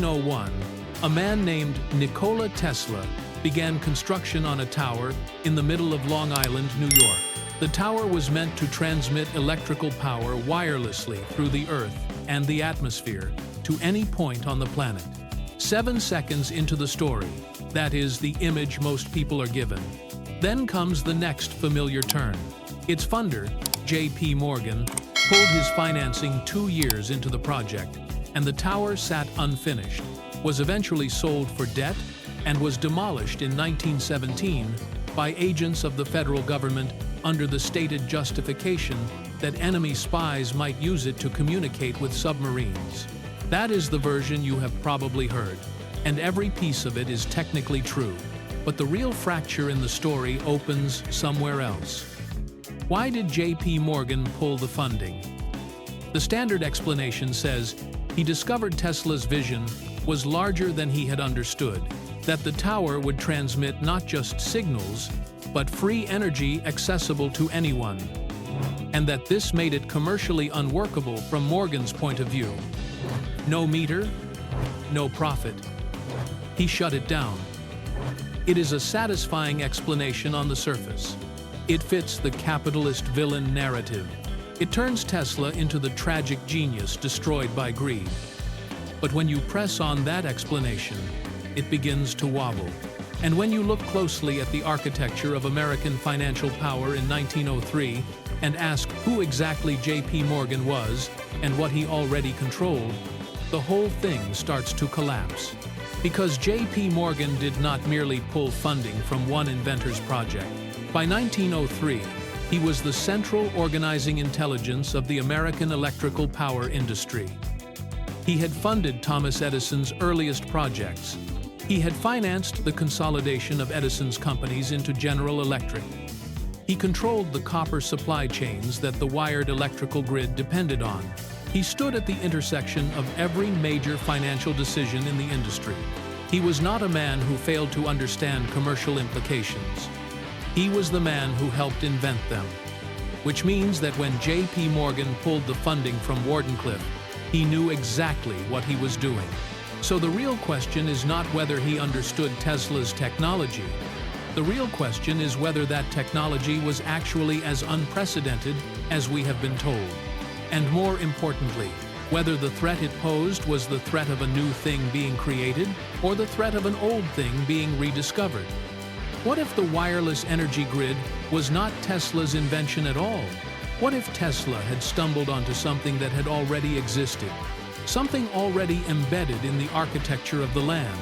1901, a man named Nikola Tesla began construction on a tower in the middle of Long Island, New York. The tower was meant to transmit electrical power wirelessly through the Earth and the atmosphere to any point on the planet. 7 seconds into the story, that is the image most people are given, then comes the next familiar turn. Its funder, J.P. Morgan, pulled his financing 2 years into the project, and the tower sat unfinished, was eventually sold for debt, and was demolished in 1917 by agents of the federal government under the stated justification that enemy spies might use it to communicate with submarines. That is the version you have probably heard, and every piece of it is technically true. But the real fracture in the story opens somewhere else. Why did J.P. Morgan pull the funding? The standard explanation says he discovered Tesla's vision was larger than he had understood, that the tower would transmit not just signals, but free energy accessible to anyone, and that this made it commercially unworkable from Morgan's point of view. No meter, no profit. He shut it down. It is a satisfying explanation on the surface. It fits the capitalist villain narrative. It turns Tesla into the tragic genius destroyed by greed. But when you press on that explanation, it begins to wobble. And when you look closely at the architecture of American financial power in 1903 and ask who exactly J.P. Morgan was and what he already controlled, the whole thing starts to collapse. Because J.P. Morgan did not merely pull funding from one inventor's project. By 1903, he was the central organizing intelligence of the American electrical power industry. He had funded Thomas Edison's earliest projects. He had financed the consolidation of Edison's companies into General Electric. He controlled the copper supply chains that the wired electrical grid depended on. He stood at the intersection of every major financial decision in the industry. He was not a man who failed to understand commercial implications. He was the man who helped invent them. Which means that when J.P. Morgan pulled the funding from Wardenclyffe, he knew exactly what he was doing. So the real question is not whether he understood Tesla's technology. The real question is whether that technology was actually as unprecedented as we have been told. And more importantly, whether the threat it posed was the threat of a new thing being created or the threat of an old thing being rediscovered. What if the wireless energy grid was not Tesla's invention at all? What if Tesla had stumbled onto something that had already existed? Something already embedded in the architecture of the land,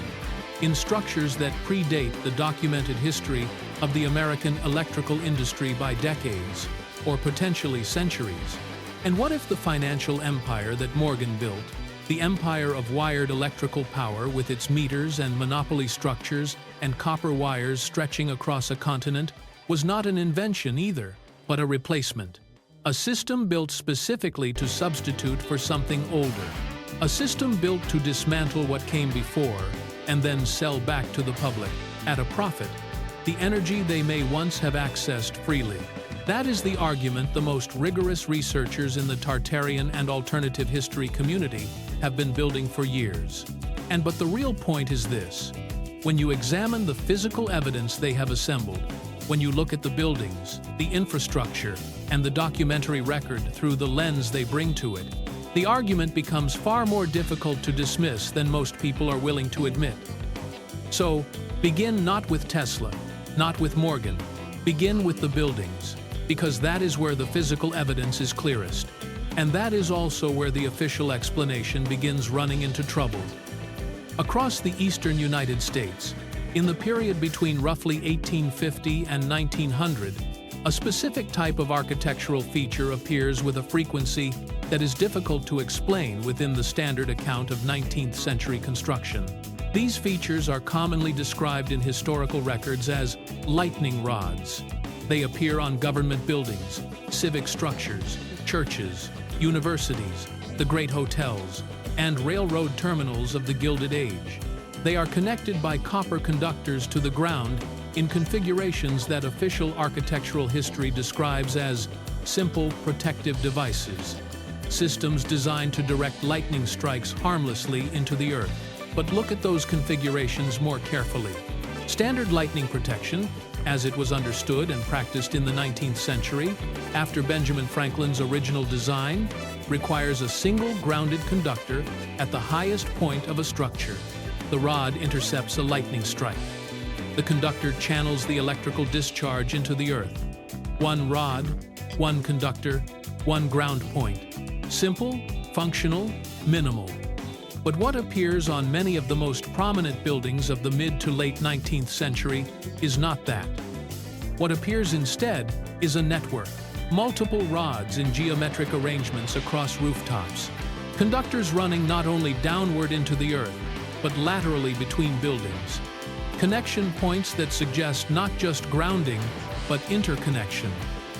in structures that predate the documented history of the American electrical industry by decades, or potentially centuries? And what if the financial empire that Morgan built, the empire of wired electrical power with its meters and monopoly structures and copper wires stretching across a continent, was not an invention either, but a replacement? A system built specifically to substitute for something older. A system built to dismantle what came before and then sell back to the public, at a profit, the energy they may once have accessed freely. That is the argument the most rigorous researchers in the Tartarian and alternative history community have been building for years. But the real point is this. When you examine the physical evidence they have assembled, when you look at the buildings, the infrastructure, and the documentary record through the lens they bring to it, the argument becomes far more difficult to dismiss than most people are willing to admit. So, begin not with Tesla, not with Morgan. Begin with the buildings, because that is where the physical evidence is clearest. And that is also where the official explanation begins running into trouble. Across the eastern United States, in the period between roughly 1850 and 1900, a specific type of architectural feature appears with a frequency that is difficult to explain within the standard account of 19th century construction. These features are commonly described in historical records as lightning rods. They appear on government buildings, civic structures, churches, universities, the great hotels, and railroad terminals of the Gilded Age. They are connected by copper conductors to the ground in configurations that official architectural history describes as simple protective devices, systems designed to direct lightning strikes harmlessly into the earth. but look at those configurations more carefully. Standard lightning protection, as it was understood and practiced in the 19th century, after Benjamin Franklin's original design, requires a single grounded conductor at the highest point of a structure. The rod intercepts a lightning strike. The conductor channels the electrical discharge into the earth. One rod, one conductor, one ground point. Simple, functional, minimal. But what appears on many of the most prominent buildings of the mid to late 19th century is not that. What appears instead is a network, multiple rods in geometric arrangements across rooftops, conductors running not only downward into the earth, but laterally between buildings. Connection points that suggest not just grounding, but interconnection.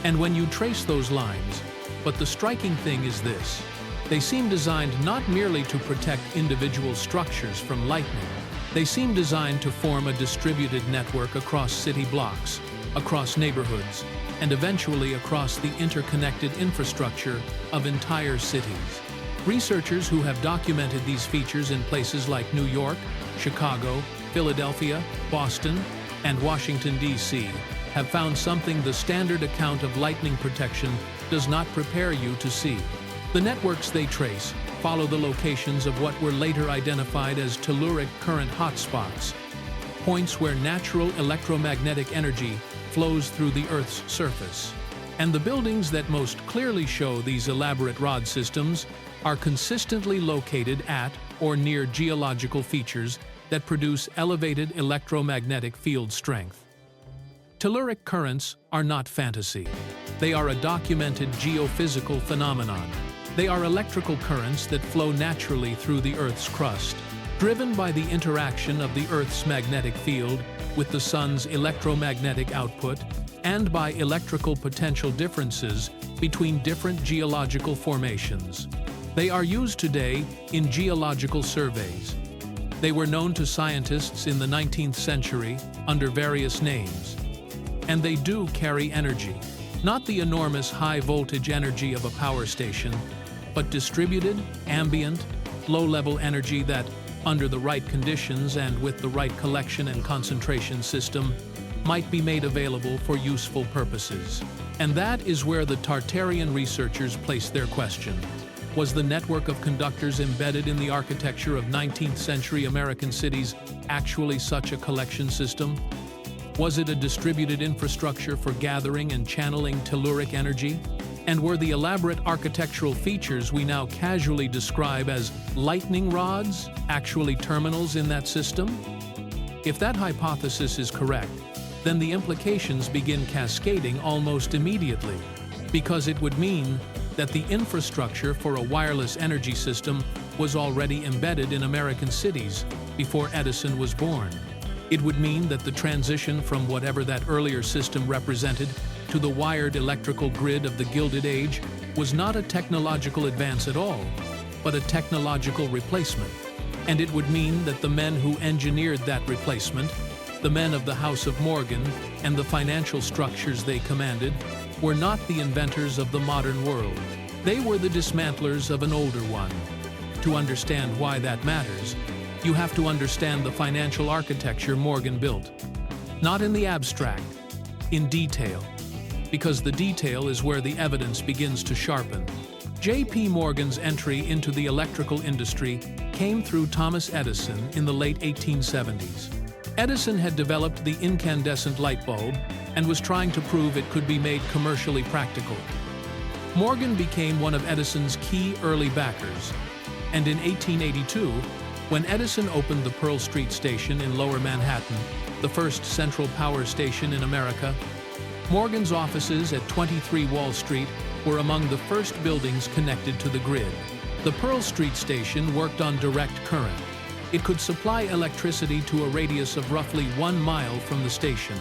And when you trace those lines, but the striking thing is this: they seem designed not merely to protect individual structures from lightning. They seem designed to form a distributed network across city blocks, across neighborhoods, and eventually across the interconnected infrastructure of entire cities. Researchers who have documented these features in places like New York, Chicago, Philadelphia, Boston, and Washington, D.C., have found something the standard account of lightning protection does not prepare you to see. The networks they trace follow the locations of what were later identified as telluric current hotspots, points where natural electromagnetic energy flows through the Earth's surface. And the buildings that most clearly show these elaborate rod systems are consistently located at or near geological features that produce elevated electromagnetic field strength. Telluric currents are not fantasy. They are a documented geophysical phenomenon. They are electrical currents that flow naturally through the Earth's crust, driven by the interaction of the Earth's magnetic field with the Sun's electromagnetic output and by electrical potential differences between different geological formations. They are used today in geological surveys. They were known to scientists in the 19th century under various names. And they do carry energy, not the enormous high-voltage energy of a power station, but distributed, ambient, low-level energy that, under the right conditions and with the right collection and concentration system, might be made available for useful purposes. And that is where the Tartarian researchers placed their question. Was the network of conductors embedded in the architecture of 19th century American cities actually such a collection system? Was it a distributed infrastructure for gathering and channeling telluric energy? And were the elaborate architectural features we now casually describe as lightning rods actually terminals in that system? If that hypothesis is correct, then the implications begin cascading almost immediately, because it would mean that the infrastructure for a wireless energy system was already embedded in American cities before Edison was born. It would mean that the transition from whatever that earlier system represented to the wired electrical grid of the Gilded Age was not a technological advance at all, but a technological replacement. And it would mean that the men who engineered that replacement, the men of the House of Morgan and the financial structures they commanded, were not the inventors of the modern world. They were the dismantlers of an older one. To understand why that matters, you have to understand the financial architecture Morgan built. Not in the abstract, in detail. Because the detail is where the evidence begins to sharpen. J.P. Morgan's entry into the electrical industry came through Thomas Edison in the late 1870s. Edison had developed the incandescent light bulb and was trying to prove it could be made commercially practical. Morgan became one of Edison's key early backers, and in 1882, when Edison opened the Pearl Street Station in Lower Manhattan, the first central power station in America, Morgan's offices at 23 Wall Street were among the first buildings connected to the grid. The Pearl Street Station worked on direct current. It could supply electricity to a radius of roughly 1 mile from the station.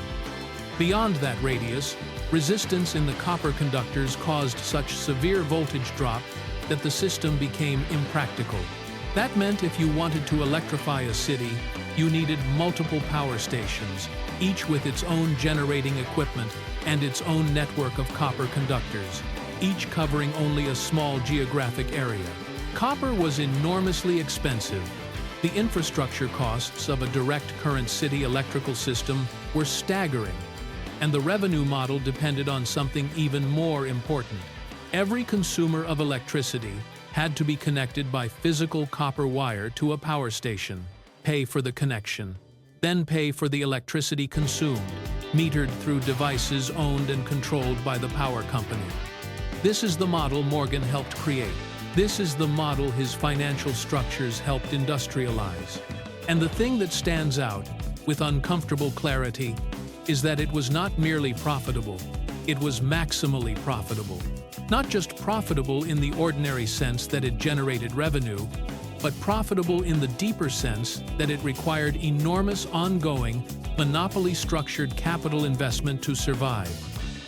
Beyond that radius, resistance in the copper conductors caused such severe voltage drop that the system became impractical. That meant if you wanted to electrify a city, you needed multiple power stations, each with its own generating equipment and its own network of copper conductors, each covering only a small geographic area. Copper was enormously expensive, The infrastructure costs of a direct current city electrical system were staggering, and the revenue model depended on something even more important. Every consumer of electricity had to be connected by physical copper wire to a power station, pay for the connection, then pay for the electricity consumed, metered through devices owned and controlled by the power company. This is the model Morgan helped create. This is the model his financial structures helped industrialize. And the thing that stands out, with uncomfortable clarity, is that it was not merely profitable, it was maximally profitable. Not just profitable in the ordinary sense that it generated revenue, but profitable in the deeper sense that it required enormous ongoing, monopoly-structured capital investment to survive.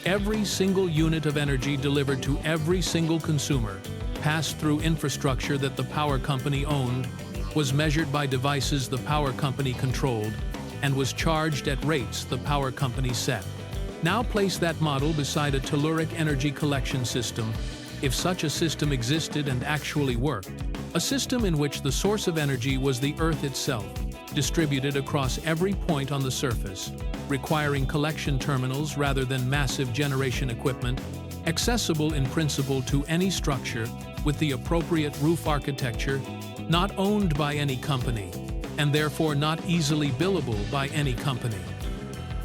Every single unit of energy delivered to every single consumer passed through infrastructure that the power company owned, was measured by devices the power company controlled, and was charged at rates the power company set. Now place that model beside a telluric energy collection system, if such a system existed and actually worked, a system in which the source of energy was the Earth itself, distributed across every point on the surface, requiring collection terminals rather than massive generation equipment, accessible in principle to any structure with the appropriate roof architecture, not owned by any company, and therefore not easily billable by any company.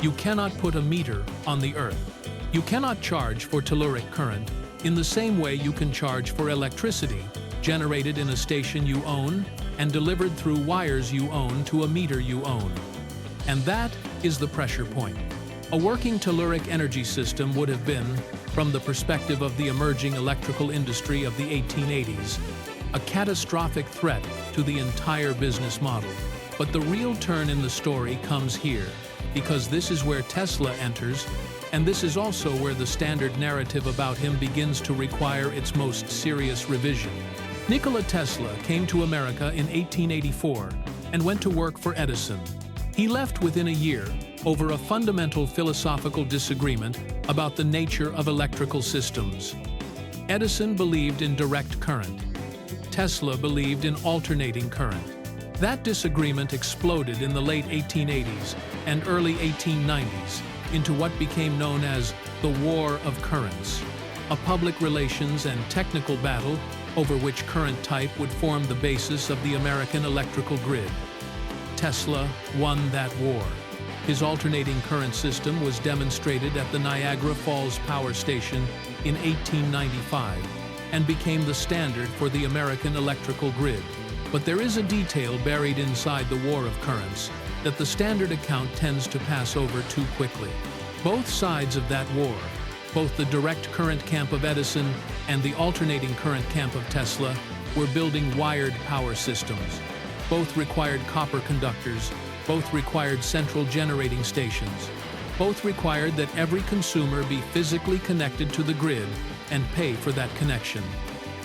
You cannot put a meter on the Earth. You cannot charge for telluric current in the same way you can charge for electricity generated in a station you own and delivered through wires you own to a meter you own. And that is the pressure point. A working telluric energy system would have been, from the perspective of the emerging electrical industry of the 1880s, a catastrophic threat to the entire business model. But the real turn in the story comes here, because this is where Tesla enters, and this is also where the standard narrative about him begins to require its most serious revision. Nikola Tesla came to America in 1884 and went to work for Edison. He left within a year over a fundamental philosophical disagreement about the nature of electrical systems. Edison believed in direct current. Tesla believed in alternating current. That disagreement exploded in the late 1880s and early 1890s into what became known as the War of Currents, a public relations and technical battle over which current type would form the basis of the American electrical grid. Tesla won that war. His alternating current system was demonstrated at the Niagara Falls Power Station in 1895 and became the standard for the American electrical grid. But there is a detail buried inside the War of Currents that the standard account tends to pass over too quickly. Both sides of that war, both the direct current camp of Edison and the alternating current camp of Tesla, were building wired power systems. Both required copper conductors, both required central generating stations. Both required that every consumer be physically connected to the grid and pay for that connection.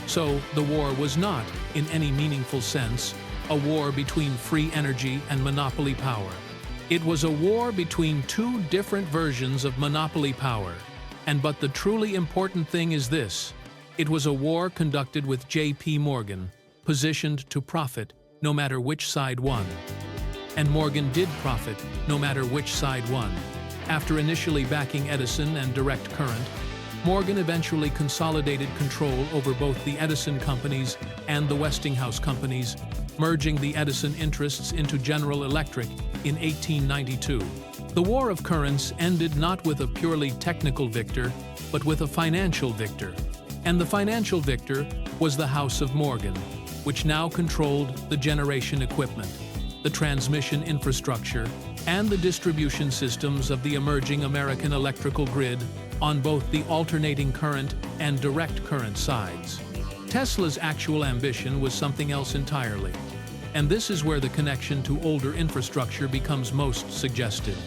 So the war was not, in any meaningful sense, a war between free energy and monopoly power. It was a war between two different versions of monopoly power. But the truly important thing is this: it was a war conducted with J.P. Morgan, positioned to profit no matter which side won. And Morgan did profit no matter which side won. After initially backing Edison and direct current, Morgan eventually consolidated control over both the Edison companies and the Westinghouse companies, merging the Edison interests into General Electric in 1892. The War of Currents ended not with a purely technical victor, but with a financial victor. And the financial victor was the House of Morgan, which now controlled the generation equipment, the transmission infrastructure, and the distribution systems of the emerging American electrical grid on both the alternating current and direct current sides. Tesla's actual ambition was something else entirely, and this is where the connection to older infrastructure becomes most suggestive.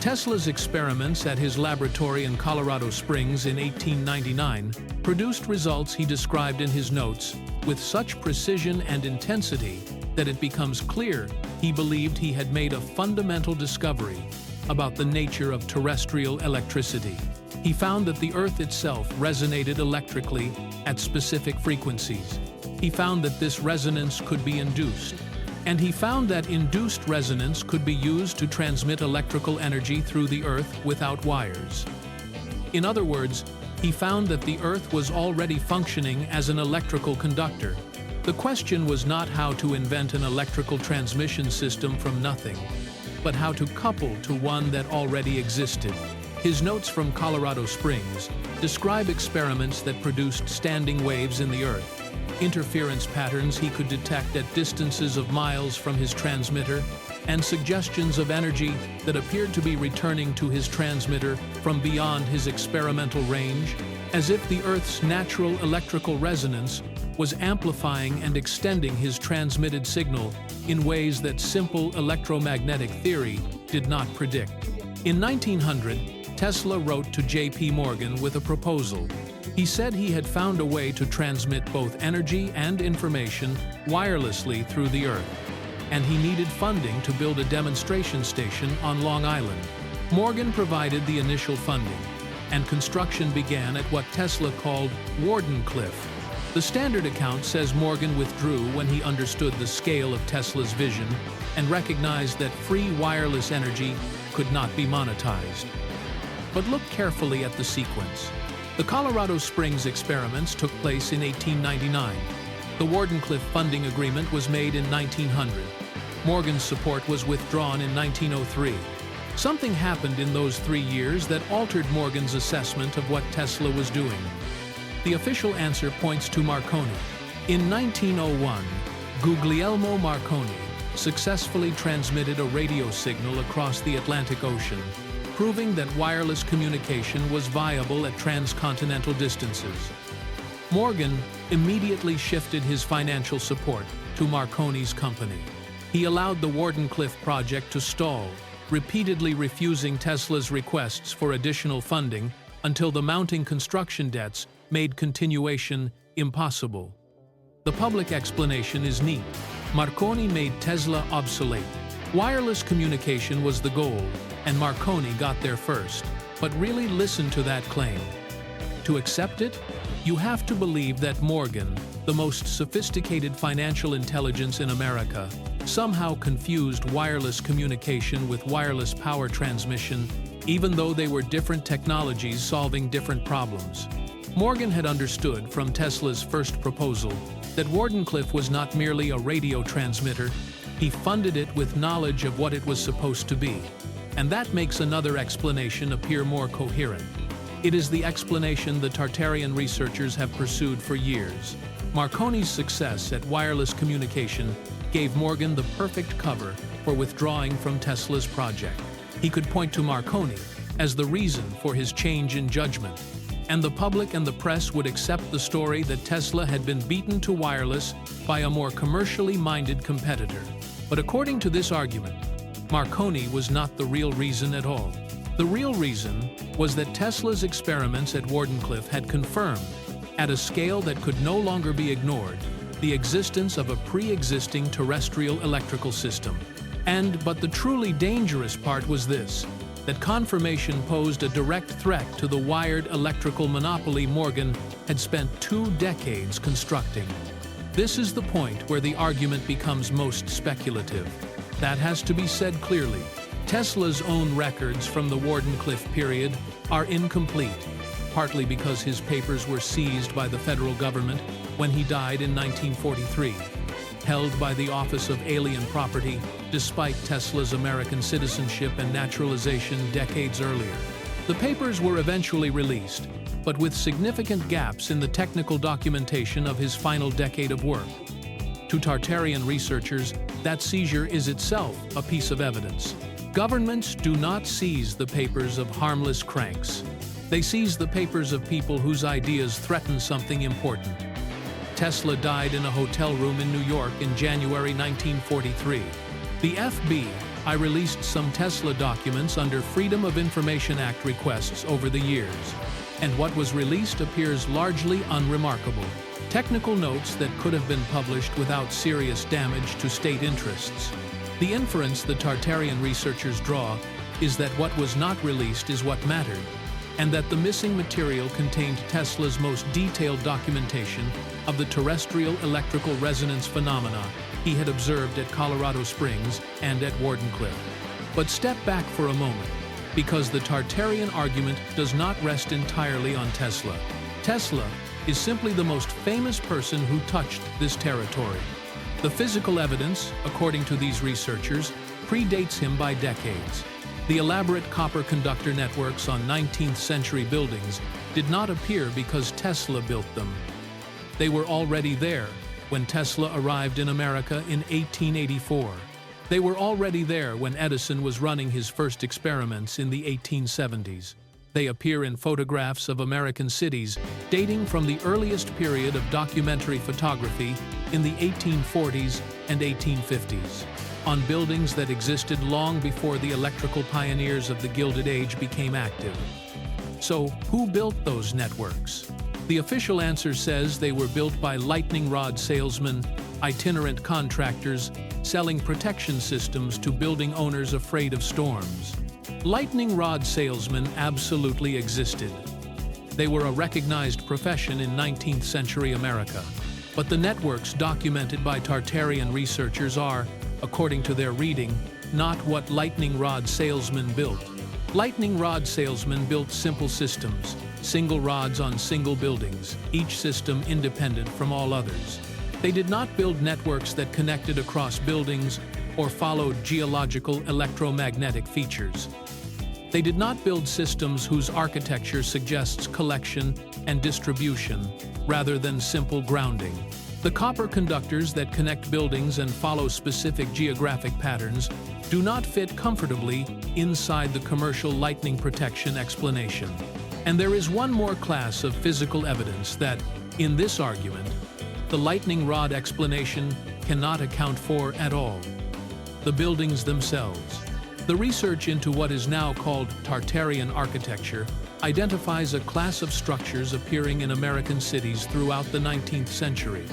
Tesla's experiments at his laboratory in Colorado Springs in 1899 produced results he described in his notes with such precision and intensity that it becomes clear he believed he had made a fundamental discovery about the nature of terrestrial electricity. He found that the Earth itself resonated electrically at specific frequencies. He found that this resonance could be induced, And he found that induced resonance could be used to transmit electrical energy through the Earth without wires. In other words, he found that the Earth was already functioning as an electrical conductor. The question was not how to invent an electrical transmission system from nothing, but how to couple to one that already existed. His notes from Colorado Springs describe experiments that produced standing waves in the Earth, interference patterns he could detect at distances of miles from his transmitter, and suggestions of energy that appeared to be returning to his transmitter from beyond his experimental range, as if the Earth's natural electrical resonance was amplifying and extending his transmitted signal in ways that simple electromagnetic theory did not predict. In 1900, Tesla wrote to J.P. Morgan with a proposal. He said he had found a way to transmit both energy and information wirelessly through the Earth, and he needed funding to build a demonstration station on Long Island. Morgan provided the initial funding, and construction began at what Tesla called Wardenclyffe. The Standard account says Morgan withdrew when he understood the scale of Tesla's vision and recognized that free wireless energy could not be monetized. But look carefully at the sequence. The Colorado Springs experiments took place in 1899. The Wardenclyffe funding agreement was made in 1900. Morgan's support was withdrawn in 1903. Something happened in those 3 years that altered Morgan's assessment of what Tesla was doing. The official answer points to Marconi. In 1901, Guglielmo Marconi successfully transmitted a radio signal across the Atlantic Ocean, proving that wireless communication was viable at transcontinental distances. Morgan immediately shifted his financial support to Marconi's company. He allowed the Wardenclyffe project to stall, repeatedly refusing Tesla's requests for additional funding until the mounting construction debts made continuation impossible. The public explanation is neat. Marconi made Tesla obsolete. Wireless communication was the goal, and Marconi got there first. But really listen to that claim. To accept it, you have to believe that Morgan, the most sophisticated financial intelligence in America, somehow confused wireless communication with wireless power transmission, even though they were different technologies solving different problems. Morgan had understood from Tesla's first proposal that Wardenclyffe was not merely a radio transmitter. He funded it with knowledge of what it was supposed to be. And that makes another explanation appear more coherent. It is the explanation the Tartarian researchers have pursued for years. Marconi's success at wireless communication gave Morgan the perfect cover for withdrawing from Tesla's project. He could point to Marconi as the reason for his change in judgment, and the public and the press would accept the story that Tesla had been beaten to wireless by a more commercially minded competitor. But according to this argument, Marconi was not the real reason at all. The real reason was that Tesla's experiments at Wardenclyffe had confirmed, at a scale that could no longer be ignored, the existence of a pre-existing terrestrial electrical system. But the truly dangerous part was this, that confirmation posed a direct threat to the wired electrical monopoly Morgan had spent 2 decades constructing. This is the point where the argument becomes most speculative. That has to be said clearly. Tesla's own records from the Wardenclyffe period are incomplete, partly because his papers were seized by the federal government when he died in 1943, held by the Office of Alien Property despite Tesla's American citizenship and naturalization decades earlier. The papers were eventually released, but with significant gaps in the technical documentation of his final decade of work. To Tartarian researchers, that seizure is itself a piece of evidence. Governments do not seize the papers of harmless cranks. They seize the papers of people whose ideas threaten something important. Tesla died in a hotel room in New York in January 1943. The FBI released some Tesla documents under Freedom of Information Act requests over the years, and what was released appears largely unremarkable. Technical notes that could have been published without serious damage to state interests. The inference the Tartarian researchers draw is that what was not released is what mattered, and that the missing material contained Tesla's most detailed documentation of the terrestrial electrical resonance phenomena he had observed at Colorado Springs and at Wardenclyffe. But step back for a moment, because the Tartarian argument does not rest entirely on Tesla. Tesla is simply the most famous person who touched this territory. The physical evidence, according to these researchers, predates him by decades. The elaborate copper conductor networks on 19th century buildings did not appear because Tesla built them. They were already there when Tesla arrived in America in 1884. They were already there when Edison was running his first experiments in the 1870s. They appear in photographs of American cities dating from the earliest period of documentary photography in the 1840s and 1850s, on buildings that existed long before the electrical pioneers of the Gilded Age became active. So, who built those networks? The official answer says they were built by lightning rod salesmen, itinerant contractors, selling protection systems to building owners afraid of storms. Lightning rod salesmen absolutely existed. They were a recognized profession in 19th century America. But the networks documented by Tartarian researchers are, according to their reading, not what lightning rod salesmen built. Lightning rod salesmen built simple systems, single rods on single buildings, each system independent from all others. They did not build networks that connected across buildings or followed geological electromagnetic features. They did not build systems whose architecture suggests collection and distribution rather than simple grounding. The copper conductors that connect buildings and follow specific geographic patterns do not fit comfortably inside the commercial lightning protection explanation. And there is one more class of physical evidence that, in this argument, the lightning rod explanation cannot account for at all: the buildings themselves. The research into what is now called Tartarian architecture identifies a class of structures appearing in American cities throughout the 19th century.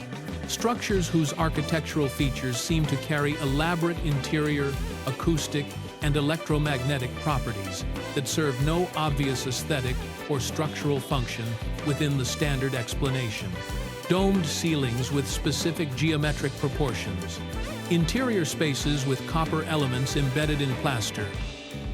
Structures whose architectural features seem to carry elaborate interior, acoustic, and electromagnetic properties that serve no obvious aesthetic or structural function within the standard explanation. Domed ceilings with specific geometric proportions. Interior spaces with copper elements embedded in plaster.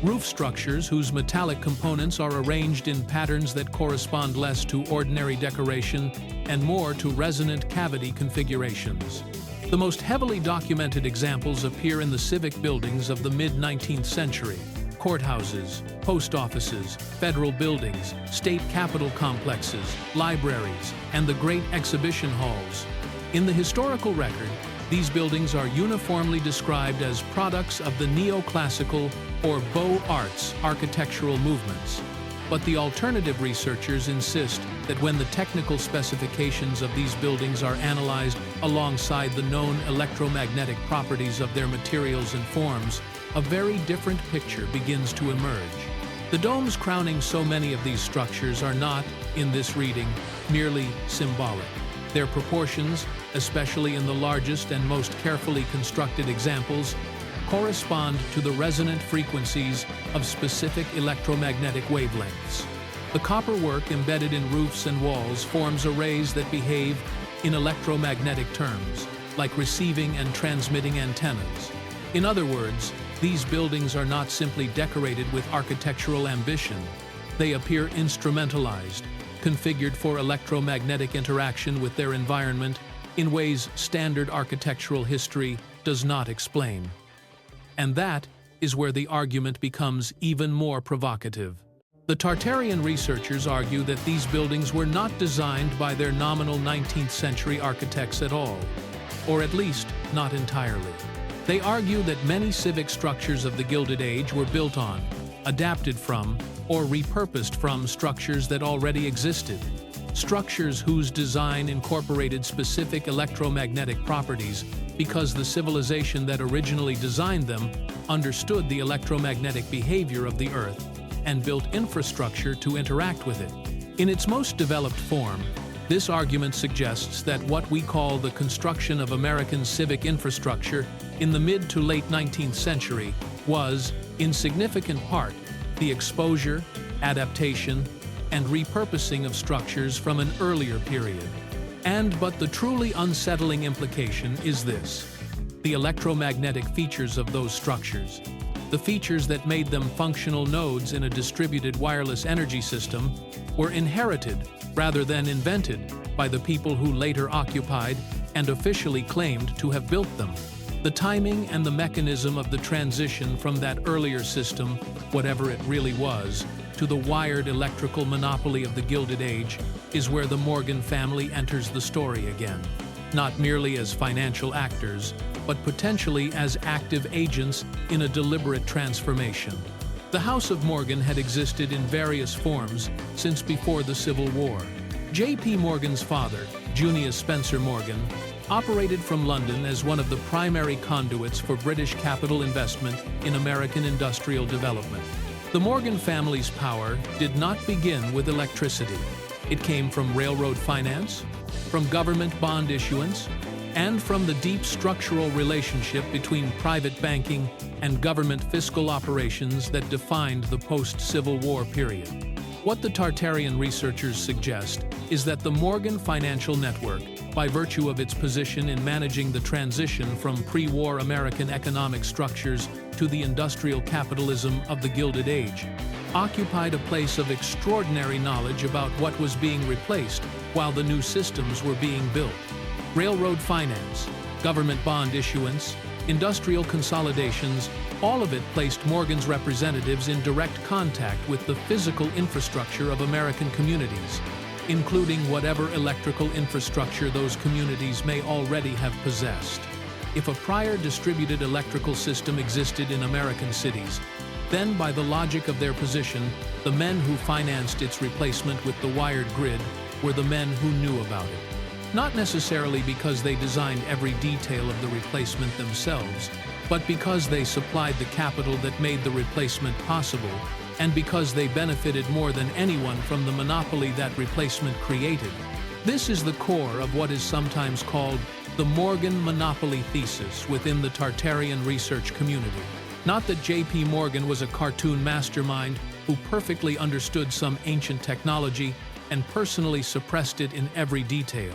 Roof structures whose metallic components are arranged in patterns that correspond less to ordinary decoration and more to resonant cavity configurations. The most heavily documented examples appear in the civic buildings of the mid-19th century: courthouses, post offices, federal buildings, state capitol complexes, libraries, and the great exhibition halls. In the historical record, these buildings are uniformly described as products of the neoclassical or Beaux Arts architectural movements. But the alternative researchers insist that when the technical specifications of these buildings are analyzed alongside the known electromagnetic properties of their materials and forms, a very different picture begins to emerge. The domes crowning so many of these structures are not, in this reading, merely symbolic. Their proportions, especially in the largest and most carefully constructed examples, correspond to the resonant frequencies of specific electromagnetic wavelengths. The copperwork embedded in roofs and walls forms arrays that behave in electromagnetic terms, like receiving and transmitting antennas. In other words, these buildings are not simply decorated with architectural ambition. They appear instrumentalized, configured for electromagnetic interaction with their environment in ways standard architectural history does not explain. And that is where the argument becomes even more provocative. The Tartarian researchers argue that these buildings were not designed by their nominal 19th century architects at all, or at least not entirely. They argue that many civic structures of the Gilded Age were built on, adapted from, or repurposed from structures that already existed. Structures whose design incorporated specific electromagnetic properties because the civilization that originally designed them understood the electromagnetic behavior of the Earth and built infrastructure to interact with it. In its most developed form, this argument suggests that what we call the construction of American civic infrastructure in the mid to late 19th century was, in significant part, the exposure, adaptation, and repurposing of structures from an earlier period. But the truly unsettling implication is this: the electromagnetic features of those structures. The features that made them functional nodes in a distributed wireless energy system were inherited rather than invented by the people who later occupied and officially claimed to have built them. The timing and the mechanism of the transition from that earlier system, whatever it really was, to the wired electrical monopoly of the Gilded Age is where the Morgan family enters the story again, not merely as financial actors, but potentially as active agents in a deliberate transformation. The House of Morgan had existed in various forms since before the Civil War. J.P. Morgan's father, Junius Spencer Morgan, operated from London as one of the primary conduits for British capital investment in American industrial development. The Morgan family's power did not begin with electricity. It came from railroad finance, from government bond issuance, and from the deep structural relationship between private banking and government fiscal operations that defined the post-Civil War period. What the Tartarian researchers suggest is that the Morgan financial network, by virtue of its position in managing the transition from pre-war American economic structures to the industrial capitalism of the Gilded Age, occupied a place of extraordinary knowledge about what was being replaced while the new systems were being built. Railroad finance, government bond issuance, industrial consolidations, all of it placed Morgan's representatives in direct contact with the physical infrastructure of American communities, including whatever electrical infrastructure those communities may already have possessed. If a prior distributed electrical system existed in American cities, then by the logic of their position, the men who financed its replacement with the wired grid were the men who knew about it. Not necessarily because they designed every detail of the replacement themselves, but because they supplied the capital that made the replacement possible, and because they benefited more than anyone from the monopoly that replacement created. This is the core of what is sometimes called the Morgan monopoly thesis within the Tartarian research community. Not that J.P. Morgan was a cartoon mastermind who perfectly understood some ancient technology and personally suppressed it in every detail,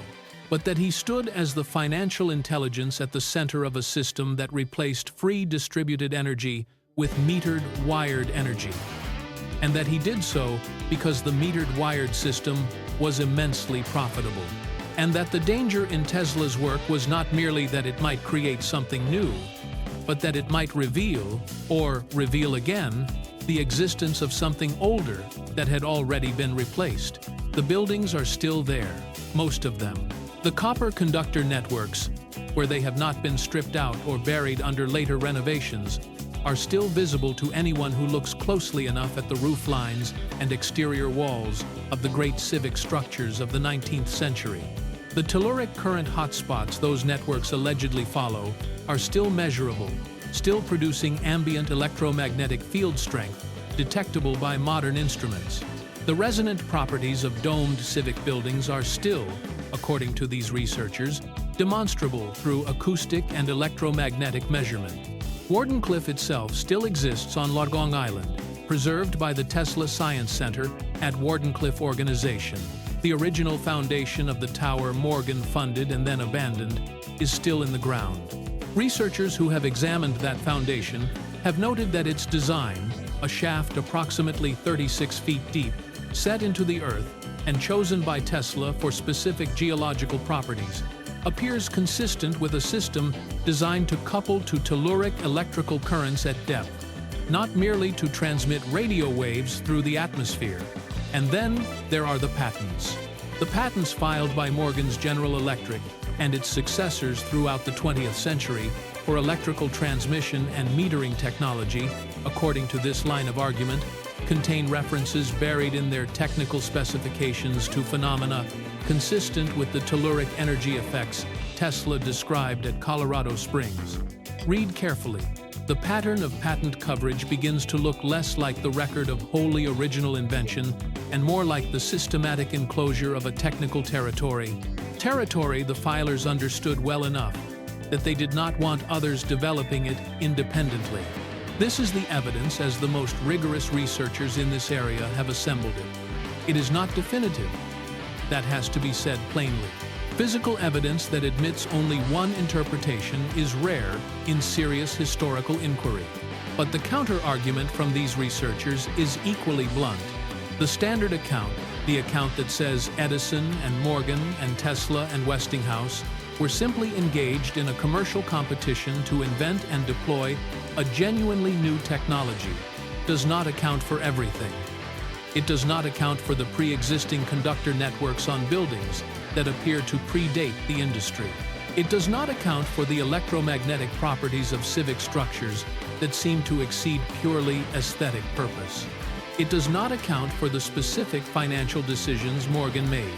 but that he stood as the financial intelligence at the center of a system that replaced free distributed energy with metered wired energy. And that he did so because the metered wired system was immensely profitable. And that the danger in Tesla's work was not merely that it might create something new, but that it might reveal, or reveal again, the existence of something older that had already been replaced. The buildings are still there, most of them. The copper conductor networks, where they have not been stripped out or buried under later renovations, are still visible to anyone who looks closely enough at the roof lines and exterior walls of the great civic structures of the 19th century. The telluric current hotspots those networks allegedly follow are still measurable, still producing ambient electromagnetic field strength detectable by modern instruments. The resonant properties of domed civic buildings are still, according to these researchers, demonstrable through acoustic and electromagnetic measurement. Wardenclyffe itself still exists on Long Island, preserved by the Tesla Science Center at Wardenclyffe Organization. The original foundation of the tower Morgan funded and then abandoned is still in the ground. Researchers who have examined that foundation have noted that its design, a shaft approximately 36 feet deep, set into the earth and chosen by Tesla for specific geological properties, appears consistent with a system designed to couple to telluric electrical currents at depth, not merely to transmit radio waves through the atmosphere. And then there are the patents. The patents filed by Morgan's General Electric and its successors throughout the 20th century for electrical transmission and metering technology, according to this line of argument, contain references buried in their technical specifications to phenomena consistent with the telluric energy effects Tesla described at Colorado Springs. Read carefully. The pattern of patent coverage begins to look less like the record of wholly original invention and more like the systematic enclosure of a technical territory. Territory the filers understood well enough that they did not want others developing it independently. This is the evidence as the most rigorous researchers in this area have assembled it. It is not definitive. That has to be said plainly. Physical evidence that admits only one interpretation is rare in serious historical inquiry. But the counter-argument from these researchers is equally blunt. The standard account, the account that says Edison and Morgan and Tesla and Westinghouse were simply engaged in a commercial competition to invent and deploy a genuinely new technology, does not account for everything. It does not account for the pre-existing conductor networks on buildings that appear to predate the industry. It does not account for the electromagnetic properties of civic structures that seem to exceed purely aesthetic purpose. It does not account for the specific financial decisions Morgan made,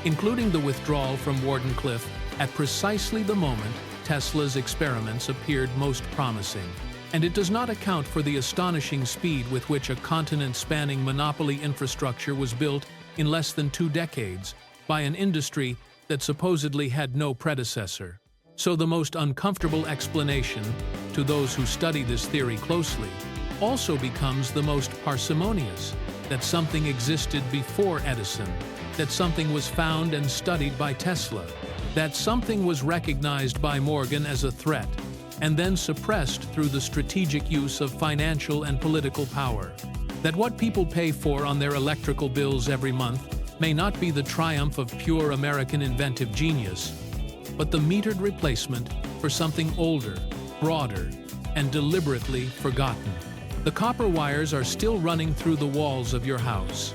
including the withdrawal from Wardenclyffe at precisely the moment Tesla's experiments appeared most promising. And it does not account for the astonishing speed with which a continent-spanning monopoly infrastructure was built in less than 2 decades by an industry that supposedly had no predecessor. So the most uncomfortable explanation, to those who study this theory closely, also becomes the most parsimonious, that something existed before Edison, that something was found and studied by Tesla, that something was recognized by Morgan as a threat, and then suppressed through the strategic use of financial and political power, that what people pay for on their electrical bills every month may not be the triumph of pure American inventive genius, but the metered replacement for something older, broader, and deliberately forgotten. The copper wires are still running through the walls of your house.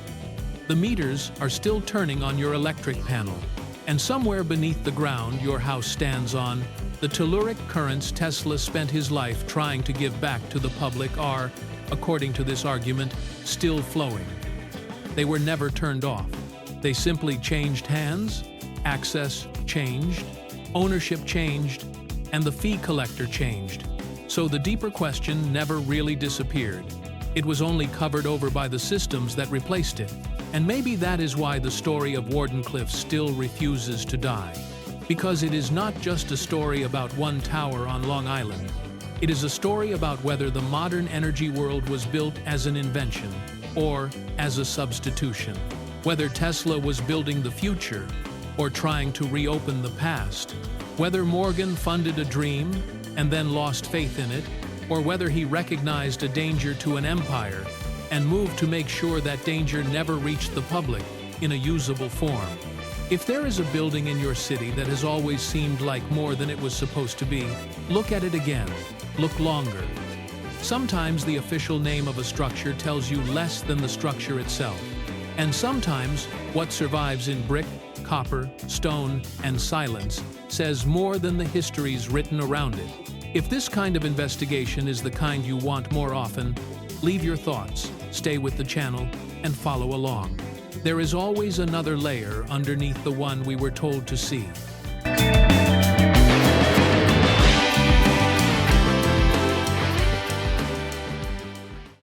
The meters are still turning on your electric panel, and somewhere beneath the ground your house stands on, the telluric currents Tesla spent his life trying to give back to the public are, according to this argument, still flowing. They were never turned off. They simply changed hands, access changed, ownership changed, and the fee collector changed. So the deeper question never really disappeared. It was only covered over by the systems that replaced it. And maybe that is why the story of Wardenclyffe still refuses to die. Because it is not just a story about one tower on Long Island. It is a story about whether the modern energy world was built as an invention or as a substitution. Whether Tesla was building the future or trying to reopen the past. Whether Morgan funded a dream and then lost faith in it, or whether he recognized a danger to an empire and moved to make sure that danger never reached the public in a usable form. If there is a building in your city that has always seemed like more than it was supposed to be, look at it again. Look longer. Sometimes the official name of a structure tells you less than the structure itself. And sometimes what survives in brick, copper, stone, and silence says more than the histories written around it. If this kind of investigation is the kind you want more often, leave your thoughts, stay with the channel, and follow along. There is always another layer underneath the one we were told to see.